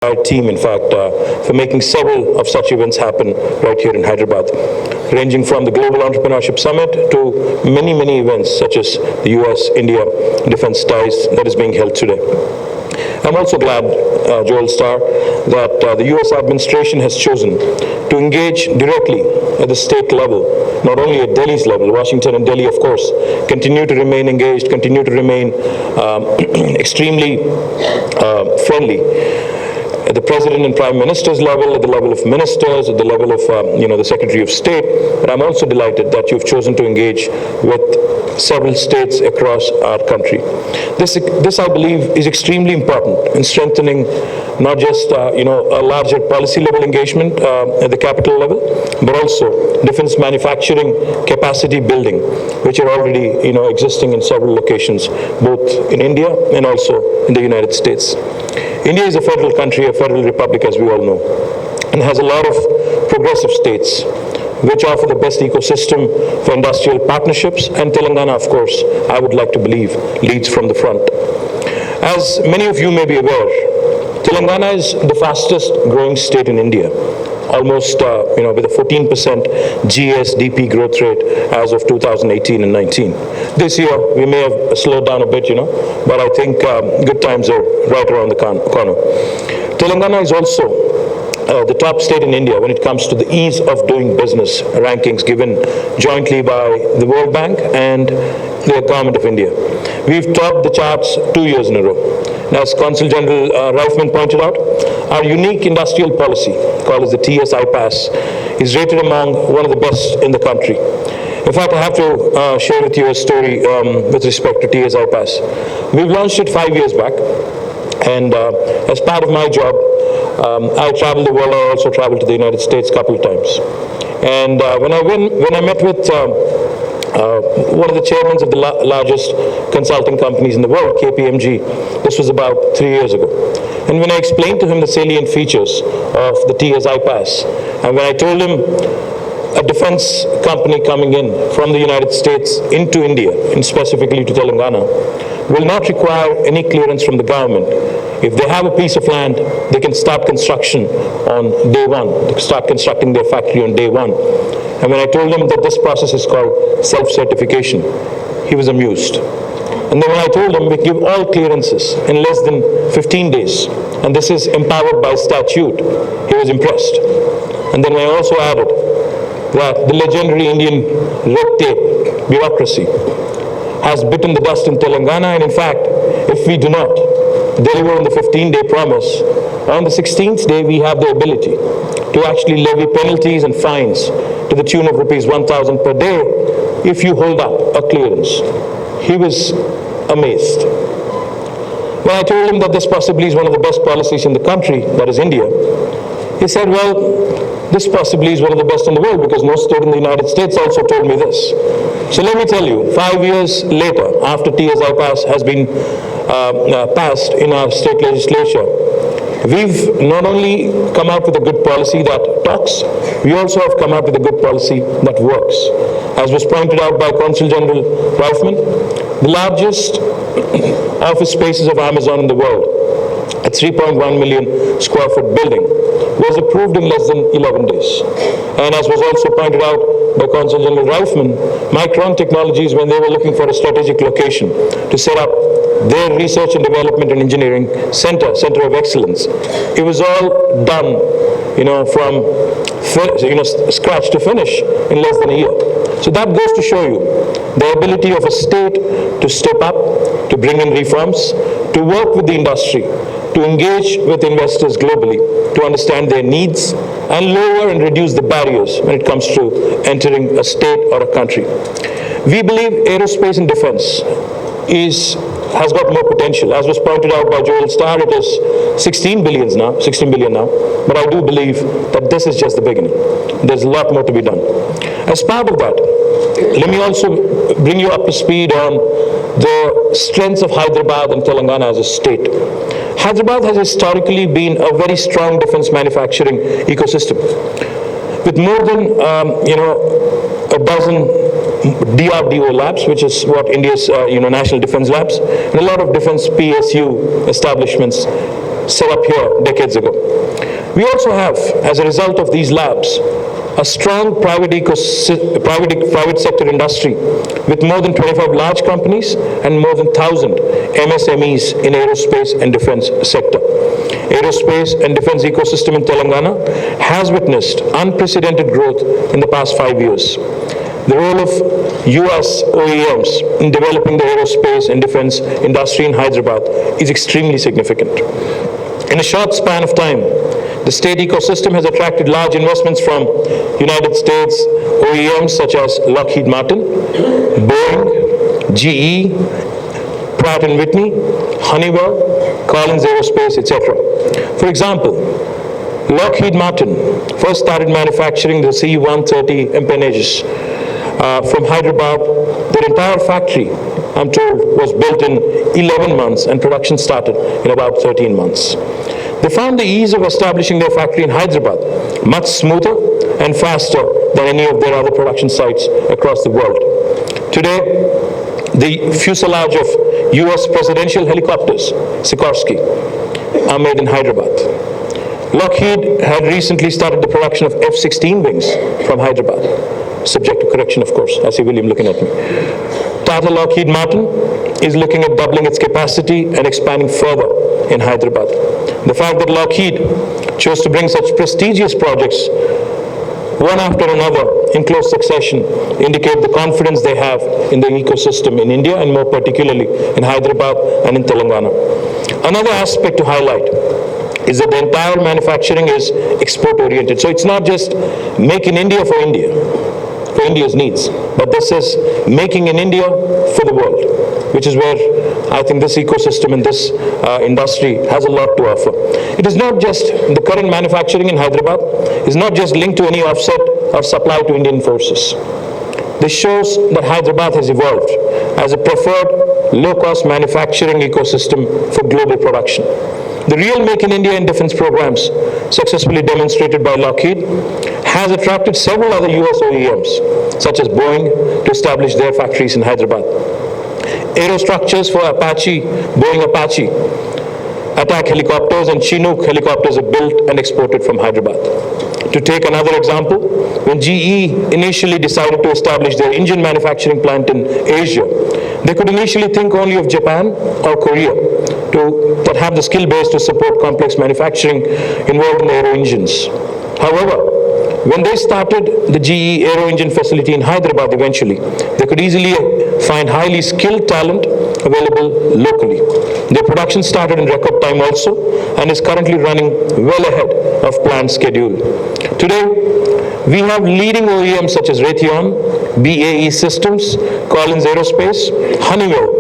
team, in fact, for making several of such events happen right here in Hyderabad, ranging from the Global Entrepreneurship Summit to many, many events such as the US-India Defense Ties that is being held today. I'm also glad, Joel Starr, that the US administration has chosen to engage directly at the state level, not only at Delhi's level. Washington and Delhi, of course, continue to remain engaged, continue to remain extremely friendly. At the President and Prime Minister's level, at the level of ministers, at the level of the Secretary of State. But I'm also delighted that you've chosen to engage with several states across our country. This I believe, is extremely important in strengthening not just a larger policy level engagement at the capital level, but also defense manufacturing capacity building, which are already existing in several locations, both in India and also in the United States. India is a federal country, a federal republic, as we all know, and has a lot of progressive states which offer the best ecosystem for industrial partnerships, and Telangana, of course, I would like to believe, leads from the front. As many of you may be aware, Telangana is the fastest growing state in India, almost with a 14% GSDP growth rate as of 2018 and 19. This year, we may have slowed down a bit, but I think good times are right around the corner. Telangana is also the top state in India when it comes to the ease of doing business rankings given jointly by the World Bank and the Government of India. We've topped the charts 2 years in a row. Now, as Consul General Reifman pointed out, our unique industrial policy, called as the TS-IPAS, is rated among one of the best in the country. In fact, I have to share with you a story with respect to TS-IPAS. We've launched it 5 years back, and as part of my job, I traveled the world. I also traveled to the United States a couple of times. And when I met with one of the chairmen of the largest consulting companies in the world, KPMG, this was about 3 years ago. And when I explained to him the salient features of the TS-IPAS, and when I told him a defense company coming in from the United States into India, and specifically to Telangana, will not require any clearance from the government. If they have a piece of land, they can start construction on day one. They can start constructing their factory on day one. And when I told him that this process is called self-certification, he was amused. And then when I told him we give all clearances in less than 15 days, and this is empowered by statute, he was impressed. And then I also added that the legendary Indian red tape bureaucracy has bitten the dust in Telangana, and in fact, if we do not deliver on the 15-day promise, on the 16th day we have the ability to actually levy penalties and fines to the tune of rupees 1,000 per day if you hold up a clearance. He was amazed. When I told him that this possibly is one of the best policies in the country, that is India, he said, well, this possibly is one of the best in the world because no state in the United States also told me this. So let me tell you, 5 years later, after TS-IPAS has been passed in our state legislature, we've not only come out with a good policy that talks, we also have come out with a good policy that works. As was pointed out by Consul General Reifman, the largest office spaces of Amazon in the world, a 3.1 million square foot building, was approved in less than 11 days. And as was also pointed out by Consul General Reifman, Micron Technologies, when they were looking for a strategic location to set up their research and development and engineering center of excellence, it was all done, from scratch to finish in less than a year. So that goes to show you the ability of a state to step up, to bring in reforms, to work with the industry, to engage with investors globally, to understand their needs, and lower and reduce the barriers when it comes to entering a state or a country. We believe aerospace and defense has got more potential. As was pointed out by Joel Starr, it is 16 billion now, but I do believe that this is just the beginning. There's a lot more to be done. As part of that, let me also bring you up to speed on the strengths of Hyderabad and Telangana as a state. Hyderabad has historically been a very strong defense manufacturing ecosystem, with more than a dozen DRDO labs, which is what India's national defense labs, and a lot of defense PSU establishments set up here decades ago. We also have, as a result of these labs, a strong private sector industry with more than 25 large companies and more than 1,000 MSMEs in aerospace and defense sector. Aerospace and defense ecosystem in Telangana has witnessed unprecedented growth in the past 5 years. The role of US OEMs in developing the aerospace and defense industry in Hyderabad is extremely significant. In a short span of time, the state ecosystem has attracted large investments from United States OEMs such as Lockheed Martin, Boeing, GE, Pratt & Whitney, Honeywell, Collins Aerospace, etc. For example, Lockheed Martin first started manufacturing the C-130 empennages from Hyderabad. Their entire factory, I'm told, was built in 11 months and production started in about 13 months. They found the ease of establishing their factory in Hyderabad much smoother and faster than any of their other production sites across the world. Today, the fuselage of US presidential helicopters, Sikorsky, are made in Hyderabad. Lockheed had recently started the production of F-16 wings from Hyderabad, subject to correction, of course. I see William looking at me. Tata Lockheed Martin is looking at doubling its capacity and expanding further in Hyderabad. The fact that Lockheed chose to bring such prestigious projects one after another in close succession indicate the confidence they have in the ecosystem in India and more particularly in Hyderabad and in Telangana. Another aspect to highlight is that the entire manufacturing is export oriented. So it's not just make in India for India's needs, but this is making in India for the world, which is where I think this ecosystem and this industry has a lot to offer. It is not just the current manufacturing in Hyderabad is not just linked to any offset of supply to Indian forces. This shows that Hyderabad has evolved as a preferred low-cost manufacturing ecosystem for global production. The real Make in India and defense programs successfully demonstrated by Lockheed has attracted several other US OEMs, such as Boeing, to establish their factories in Hyderabad. Aerostructures for Apache, Boeing Apache, attack helicopters and Chinook helicopters are built and exported from Hyderabad. To take another example, when GE initially decided to establish their engine manufacturing plant in Asia, they could initially think only of Japan or Korea that have the skill base to support complex manufacturing involved in aero engines. However, when they started the GE aero engine facility in Hyderabad eventually, they could easily find highly skilled talent available locally. Their production started in record time also and is currently running well ahead of planned schedule. Today, we have leading OEMs such as Raytheon, BAE Systems, Collins Aerospace, Honeywell,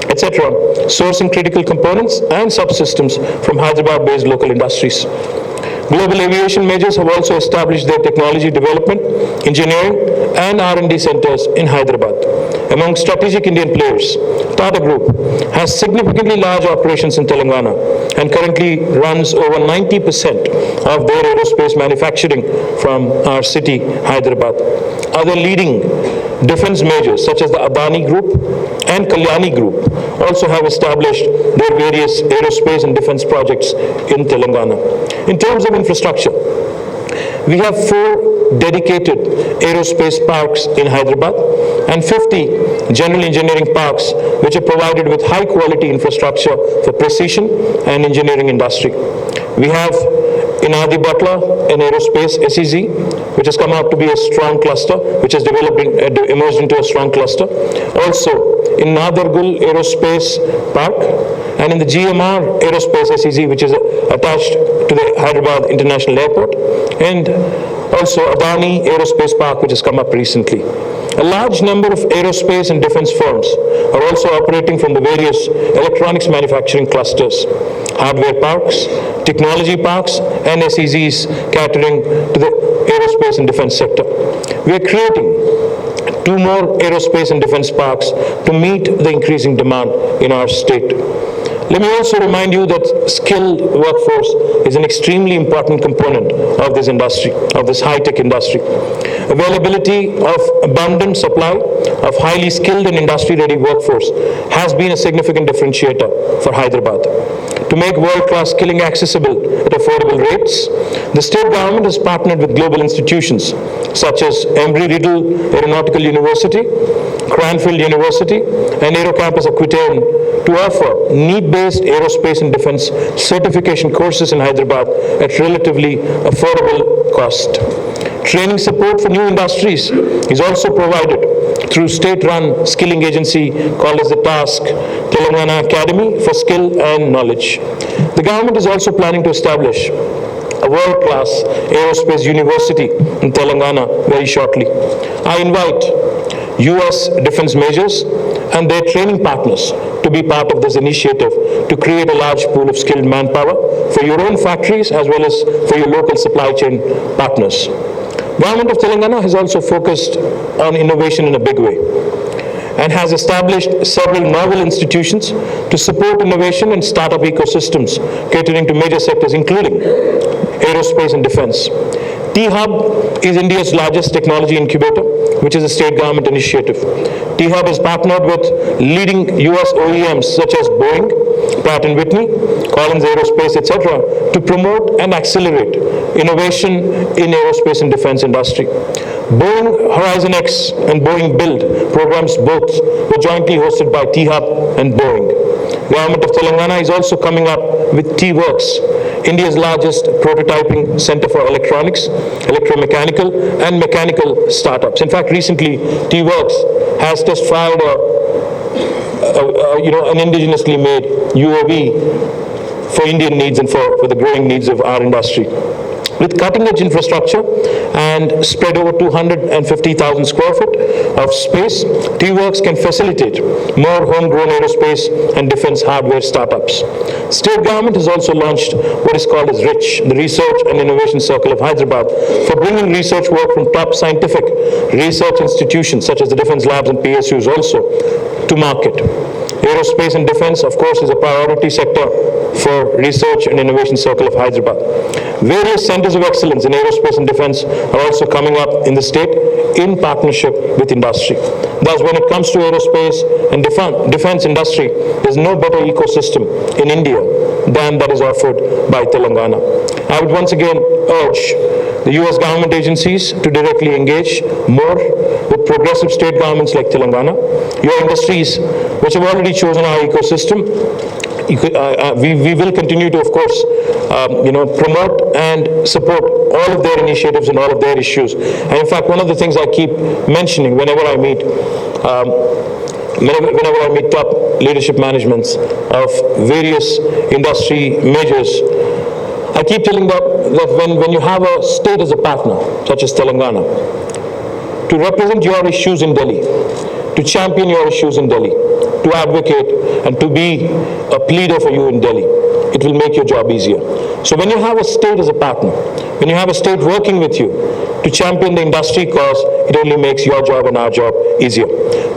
etc., sourcing critical components and subsystems from Hyderabad-based local industries. Global aviation majors have also established their technology development, engineering, and R&D centers in Hyderabad. Among strategic Indian players, Tata Group has significantly large operations in Telangana and currently runs over 90% of their aerospace manufacturing from our city, Hyderabad. Other leading defense majors such as the Adani Group and Kalyani Group also have established their various aerospace and defense projects in Telangana. In terms of infrastructure, we have 4 dedicated aerospace parks in Hyderabad and 50 general engineering parks which are provided with high quality infrastructure for precision and engineering industry. We have in Adi Batla an aerospace SEZ which has come out to be a strong cluster, which has emerged into a strong cluster. Also in Nadargul Aerospace Park and in the GMR Aerospace SEZ, which is attached to the Hyderabad International Airport, and also Adani Aerospace Park, which has come up recently. A large number of aerospace and defense firms are also operating from the various electronics manufacturing clusters, hardware parks, technology parks, and SEZs catering to the aerospace and defense sector. We are creating 2 more aerospace and defense parks to meet the increasing demand in our state. Let me also remind you that skilled workforce is an extremely important component of this industry, of this high-tech industry. Availability of abundant supply of highly skilled and industry-ready workforce has been a significant differentiator for Hyderabad. To make world-class skilling accessible at affordable rates, the state government has partnered with global institutions such as Embry-Riddle Aeronautical University, Cranfield University, and Aerocampus Aquitaine to offer need-based aerospace and defense certification courses in Hyderabad at relatively affordable cost. Training support for new industries is also provided through state-run skilling agency called as the TASK, Telangana Academy for Skill and Knowledge. The government is also planning to establish a world-class aerospace university in Telangana very shortly. I invite US defense majors and their training partners to be part of this initiative to create a large pool of skilled manpower for your own factories as well as for your local supply chain partners. Government of Telangana has also focused on innovation in a big way and has established several novel institutions to support innovation and startup ecosystems catering to major sectors including aerospace and defense. T-Hub is India's largest technology incubator, which is a state government initiative. T-Hub has partnered with leading US OEMs such as Boeing, Pratt & Whitney, Collins Aerospace, etc. to promote and accelerate innovation in aerospace and defense industry. Boeing Horizon X and Boeing Build programs both were jointly hosted by T-Hub and Boeing. Government of Telangana is also coming up with T-Works, India's largest prototyping center for electronics, electromechanical, and mechanical startups. In fact, recently, T-Works has just filed an indigenously made UAV for Indian needs and for the growing needs of our industry. With cutting-edge infrastructure and spread over 250,000 square foot of space, T-Works can facilitate more homegrown aerospace and defense hardware startups. State government has also launched what is called as RICH, the Research and Innovation Circle of Hyderabad, for bringing research work from top scientific research institutions such as the defense labs and PSUs also to market. Aerospace and defense, of course, is a priority sector for Research and Innovation Circle of Hyderabad. Various centers of excellence in aerospace and defense are also coming up in the state in partnership with industry. Thus, when it comes to aerospace and defense industry, there's no better ecosystem in India than that is offered by Telangana. I would once again urge the US government agencies to directly engage more with progressive state governments like Telangana. Your industries, which have already chosen our ecosystem, we will continue to, of course, promote and support all of their initiatives and all of their issues. And in fact, one of the things I keep mentioning whenever I meet top leadership managements of various industry majors, I keep telling them that when you have a state as a partner, such as Telangana, to represent your issues in Delhi, to champion your issues in Delhi, to advocate and to be a pleader for you in Delhi, it will make your job easier. So when you have a state as a partner, when you have a state working with you to champion the industry cause, it only makes your job and our job easier.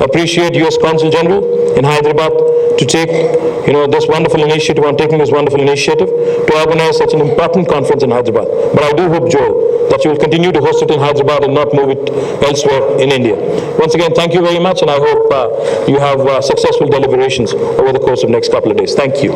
Appreciate US Consul General in Hyderabad to take this wonderful initiative, on taking this wonderful initiative to organize such an important conference in Hyderabad. But I do hope, Joel, that you will continue to host it in Hyderabad and not move it elsewhere in India. Once again, thank you very much, and I hope you have successful deliberations over the course of the next couple of days. Thank you.